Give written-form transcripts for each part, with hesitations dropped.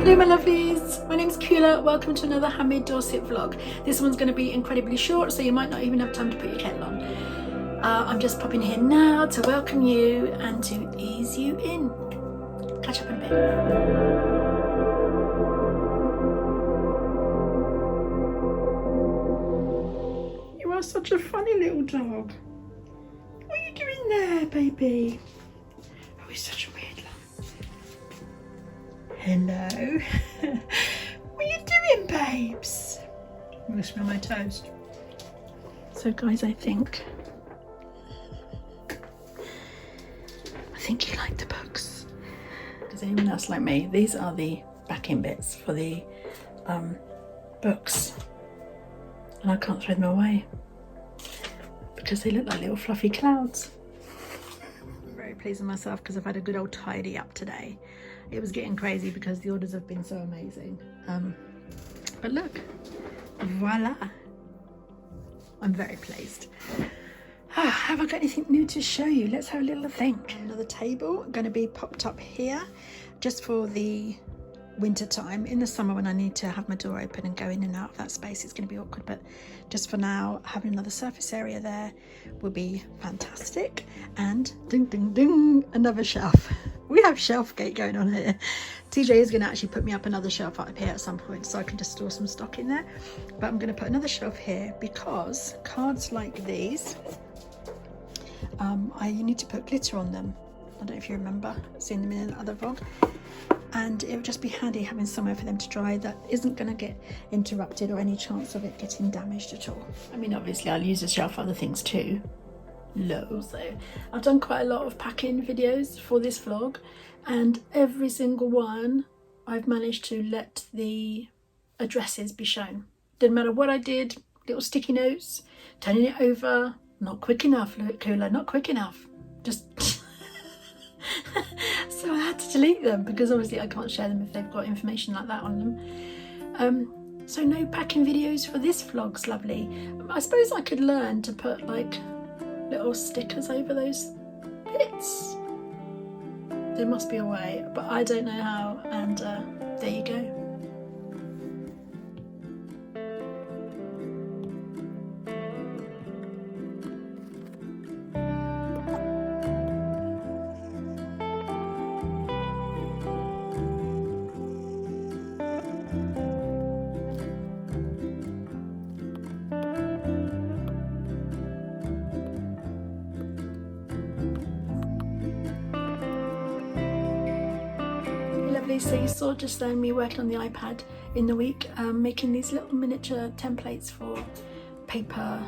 Hello my lovelies, my name's Kuhla. Welcome to another handmade Dorset vlog. This one's going to be incredibly short, so you might not even have time to put your kettle on. I'm just popping here now to welcome you and to ease you in. Catch up in a bit. You are such a funny little dog. What are you doing there, baby? Oh, he's such a weird one. Hello. What are you doing, babes? I'm gonna smell my toast. So guys, I think you like the books. Does anyone else like me? These are the backing bits for the books, and I can't throw them away because they look like little fluffy clouds. I'm very pleased with myself because I've had a good old tidy up today. It was getting crazy because the orders have been so amazing. But look, voila. I'm very pleased. Have I got anything new to show you? Let's have a little think. Another table going to be popped up here just for the winter time. In the summer when I need to have my door open and go in and out of that space, it's going to be awkward, but just for now, having another surface area there will be fantastic. And ding ding ding, another shelf. We have shelf gate going on here. TJ is going to actually put me up another shelf up here at some point so I can just store some stock in there, but I'm going to put another shelf here because cards like these, you need to put glitter on them. I don't know if you remember seeing them in another vlog, and it would just be handy having somewhere for them to dry that isn't going to get interrupted or any chance of it getting damaged at all. I mean, obviously I'll use the shelf for other things too. So I've done quite a lot of packing videos for this vlog, and every single one I've managed to let the addresses be shown. Didn't matter what I did, little sticky notes, turning it over, not quick enough, Kuhla, not quick enough. Just so I had to delete them because obviously I can't share them if they've got information like that on them. So no packing videos for this vlog's lovely. I suppose I could learn to put like little stickers over those bits. There must be a way, but I don't know how, and there you go. So you saw just then me working on the iPad in the week, making these little miniature templates for paper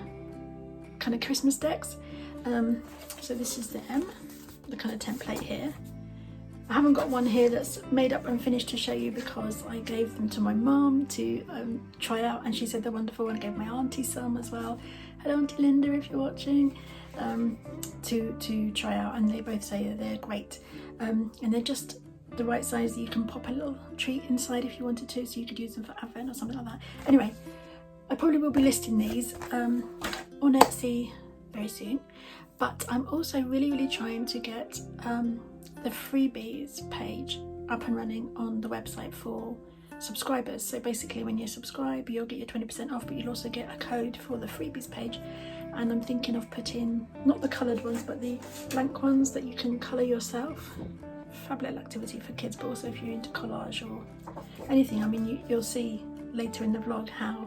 kind of Christmas decks. So this is the kind of template here. I haven't got one here that's made up and finished to show you because I gave them to my mum to try out, and she said they're wonderful, and I gave my auntie some as well. Hello Auntie Linda if you're watching, to try out, and they both say that they're great, and they're just the right size that you can pop a little treat inside if you wanted to, so you could use them for Advent or something like that. Anyway, I probably will be listing these on Etsy very soon, but I'm also really trying to get the freebies page up and running on the website for subscribers. So basically when you subscribe, you'll get your 20% off, but you'll also get a code for the freebies page. And I'm thinking of putting not the coloured ones, but the blank ones that you can colour yourself. Fab little activity for kids, but also if you're into collage or anything. I mean, you'll see later in the vlog how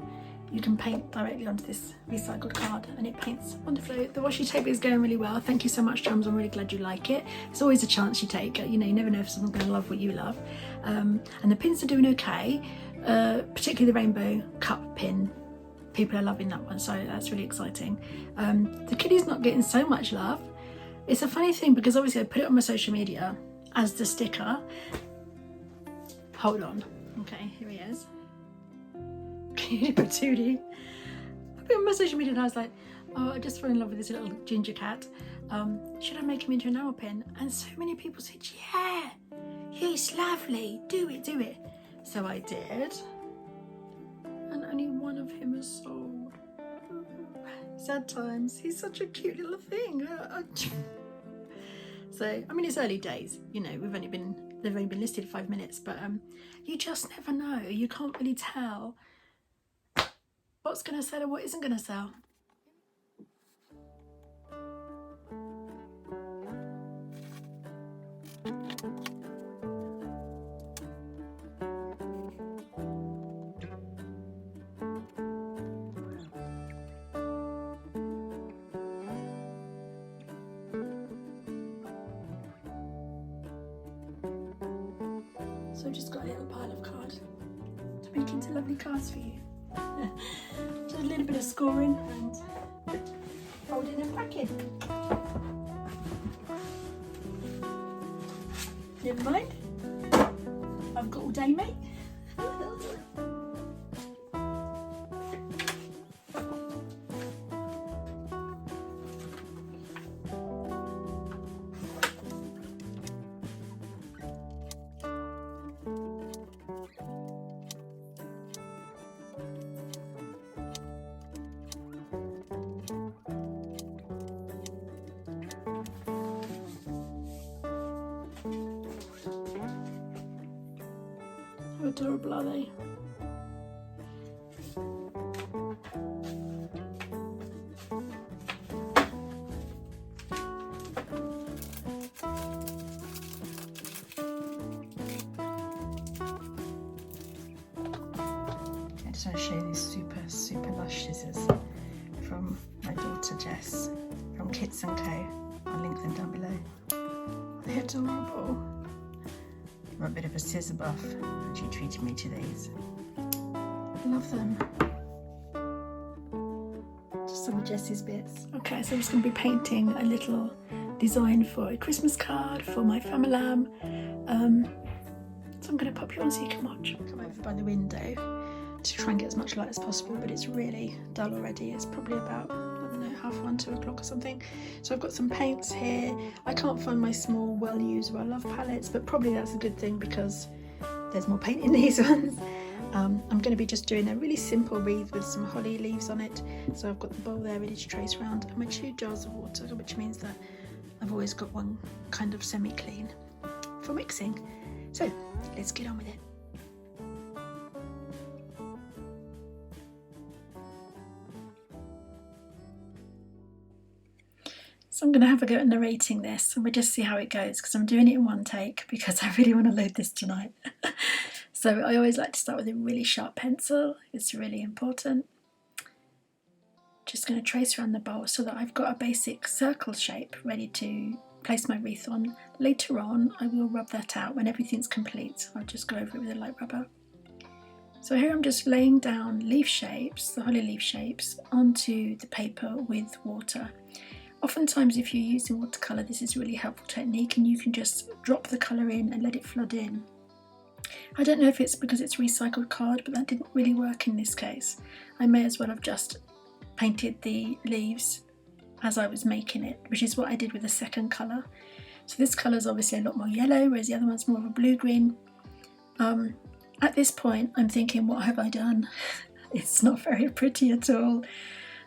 you can paint directly onto this recycled card, and it paints wonderfully. The washi tape is going really well. Thank you so much, Chums. I'm really glad you like it. It's always a chance you take. You know, you never know if someone's going to love what you love. And the pins are doing okay, particularly the rainbow cup pin. People are loving that one, so that's really exciting. The kitty's not getting so much love. It's a funny thing because obviously I put it on my social media as the sticker. Hold on. Okay, here he is. Patootie. I put it on my social media and I was like, oh, I just fell in love with this little ginger cat. Should I make him into an enamel pin? And so many people said, yeah, he's lovely. Do it, do it. So I did. And only one of him is sold. Sad times. He's such a cute little thing. So, I mean, it's early days, you know, they've only been listed 5 minutes, but you just never know. You can't really tell what's going to sell or what isn't going to sell. So I've just got a little pile of cards to make into lovely cards for you. Just a little bit of scoring and folding and packing. Never mind. I've got all day, mate. How adorable are they? I just want to show you these super lush scissors from my daughter Jess from Kits & Co. I'll link them down below. They're adorable. I'm a bit of a scissor buff and she treated me to these. Love them. Just some of Jessie's bits. Okay, so I'm just going to be painting a little design for a Christmas card for my family lamb. So I'm going to pop you on so you can watch. Come over by the window to try and get as much light as possible, but it's really dull already. It's probably about, I don't know, 1:30, 2 o'clock or something. So I've got some paints here. I can't find my small well-used Well Love palettes, but probably that's a good thing because there's more paint in these ones. I'm going to be just doing a really simple wreath with some holly leaves on it. So I've got the bowl there ready to trace around and my 2 jars of water, which means that I've always got one kind of semi-clean for mixing. So let's get on with it. So I'm going to have a go at narrating this and we'll just see how it goes because I'm doing it in one take because I really want to load this tonight. So I always like to start with a really sharp pencil. It's really important. Just going to trace around the bowl so that I've got a basic circle shape ready to place my wreath on. Later on I will rub that out when everything's complete. I'll just go over it with a light rubber. So here I'm just laying down leaf shapes, the holly leaf shapes, onto the paper with water. Oftentimes if you're using watercolour, this is a really helpful technique and you can just drop the colour in and let it flood in. I don't know if it's because it's recycled card, but that didn't really work in this case. I may as well have just painted the leaves as I was making it, which is what I did with the second colour. So this colour is obviously a lot more yellow, whereas the other one's more of a blue-green. At this point, I'm thinking, what have I done? It's not very pretty at all.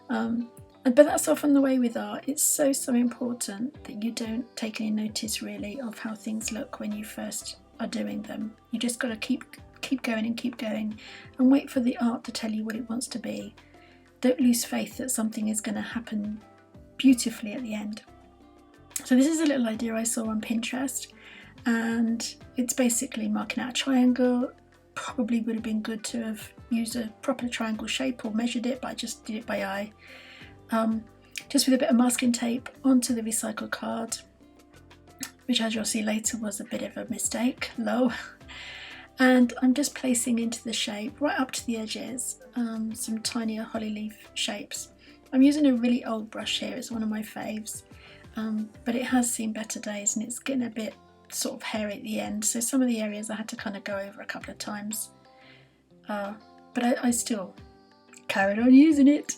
But that's often the way with art. It's so important that you don't take any notice really of how things look when you first are doing them. You just got to keep going and wait for the art to tell you what it wants to be. Don't lose faith that something is going to happen beautifully at the end. So this is a little idea I saw on Pinterest and it's basically marking out a triangle. Probably would have been good to have used a proper triangle shape or measured it, but I just did it by eye. Just with a bit of masking tape onto the recycled card, which as you'll see later was a bit of a mistake, low. And I'm just placing into the shape right up to the edges some tinier holly leaf shapes. I'm using a really old brush here, it's one of my faves, but it has seen better days and it's getting a bit sort of hairy at the end, so some of the areas I had to kind of go over a couple of times, but I still carried on using it.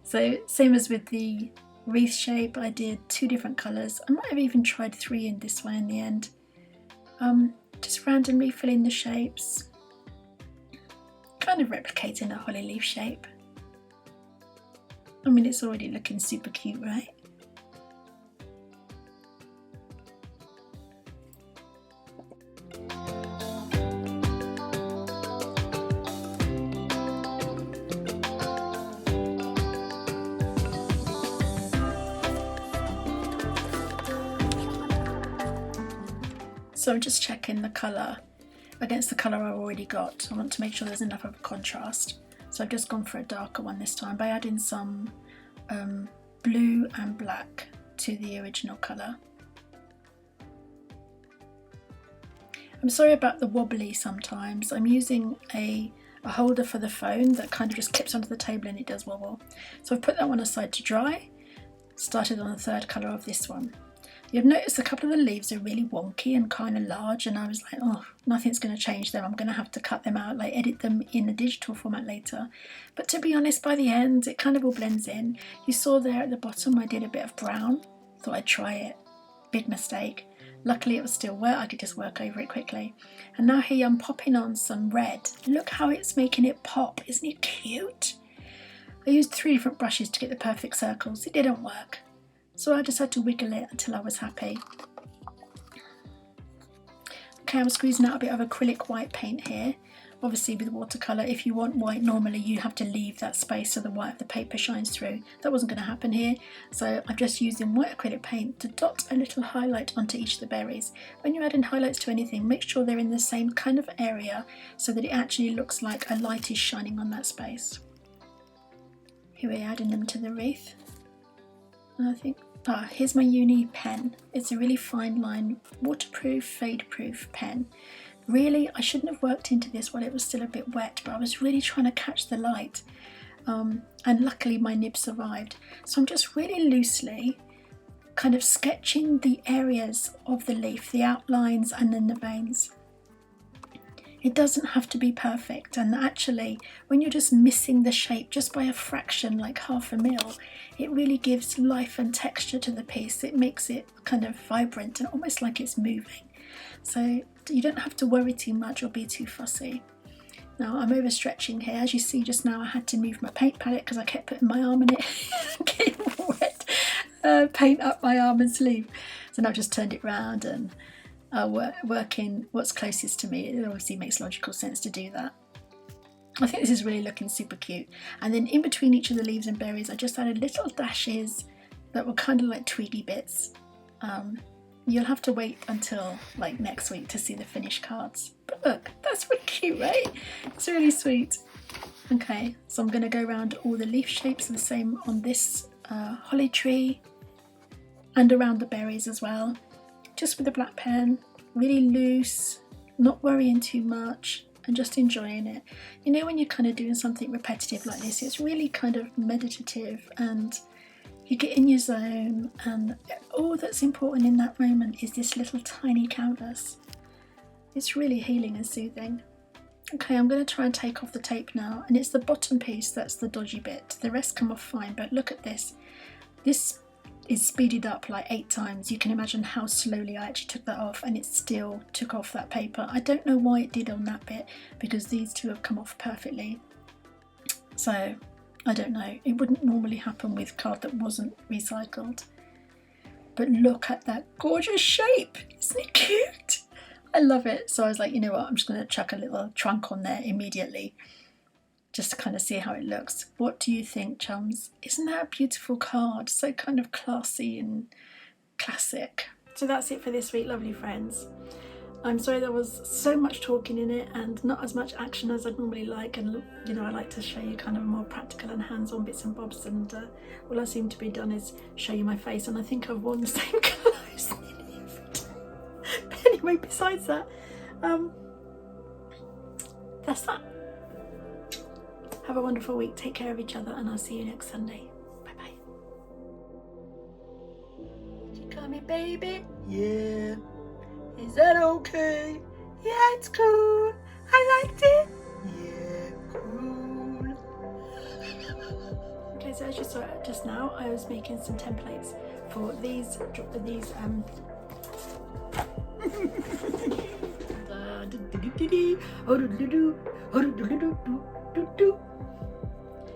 So same as with the wreath shape, I did 2 different colours. I might have even tried 3 in this one in the end. Just randomly filling the shapes, kind of replicating a holly leaf shape. I mean, it's already looking super cute, right? So I'm just checking the colour against the colour I've already got. I want to make sure there's enough of a contrast. So I've just gone for a darker one this time by adding some blue and black to the original colour. I'm sorry about the wobbly sometimes. I'm using a holder for the phone that kind of just clips onto the table and it does wobble. So I've put that one aside to dry. Started on the third colour of this one. You've noticed a couple of the leaves are really wonky and kind of large, and I was like, oh, nothing's going to change them. I'm going to have to cut them out, like edit them in a digital format later. But to be honest, by the end, it kind of all blends in. You saw there at the bottom I did a bit of brown. Thought I'd try it. Big mistake. Luckily it was still wet, I could just work over it quickly. And now here I'm popping on some red. Look how it's making it pop. Isn't it cute? I used 3 different brushes to get the perfect circles. It didn't work. So I just had to wiggle it until I was happy. Okay, I'm squeezing out a bit of acrylic white paint here. Obviously with watercolour, if you want white, normally you have to leave that space so the white of the paper shines through. That wasn't going to happen here, so I'm just using white acrylic paint to dot a little highlight onto each of the berries. When you're adding highlights to anything, make sure they're in the same kind of area so that it actually looks like a light is shining on that space. Here we're adding them to the wreath. And I think, here's my uni pen. It's a really fine line, waterproof, fade-proof pen. Really, I shouldn't have worked into this while it was still a bit wet, but I was really trying to catch the light. And luckily my nib survived. So I'm just really loosely kind of sketching the areas of the leaf, the outlines and then the veins. It doesn't have to be perfect, and actually when you're just missing the shape just by a fraction, like half a mil, it really gives life and texture to the piece. It makes it kind of vibrant and almost like it's moving. So you don't have to worry too much or be too fussy. Now I'm overstretching here. As you see just now, I had to move my paint palette because I kept putting my arm in it and getting wet paint up my arm and sleeve. So now I've just turned it round and working what's closest to me. It obviously makes logical sense to do that. I think this is really looking super cute. And then in between each of the leaves and berries, I just added little dashes that were kind of like twiggy bits. You'll have to wait until like next week to see the finished cards. But look, that's really cute, right? It's really sweet. Okay, so I'm going to go around all the leaf shapes the same on this holly tree and around the berries as well. Just with a black pen, really loose, not worrying too much and just enjoying it. You know, when you're kind of doing something repetitive like this, it's really kind of meditative and you get in your zone, and all that's important in that moment is this little tiny canvas. It's really healing and soothing. Okay, I'm going to try and take off the tape now, and it's the bottom piece that's the dodgy bit. The rest come off fine, but look at this. This is speeded up like 8 times. You can imagine how slowly I actually took that off, and it still took off that paper. I don't know why it did on that bit, because these two have come off perfectly. So I don't know. It wouldn't normally happen with card that wasn't recycled. But look at that gorgeous shape. Isn't it cute? I love it. So I was like, you know what, I'm just going to chuck a little trunk on there immediately, just to kind of see how it looks. What do you think, chums? Isn't that a beautiful card? So kind of classy and classic. So that's it for this week, lovely friends. I'm sorry there was so much talking in it and not as much action as I'd normally like, and you know, I like to show you kind of more practical and hands-on bits and bobs, and all I seem to be done is show you my face, and I think I've worn the same clothes. But anyway, besides that, that's that. Have a wonderful week, take care of each other, and I'll see you next Sunday. Bye bye. Did you call me baby? Yeah. Is that okay? Yeah, it's cool. I liked it. Yeah, cool. Okay, so as you saw just now, I was making some templates for these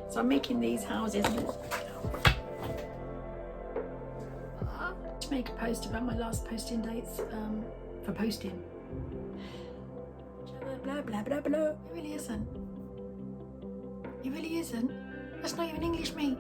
so I'm making these houses To make a post about my last posting dates for posting. Blah blah blah blah. It really isn't. It really isn't. That's not even English, mate.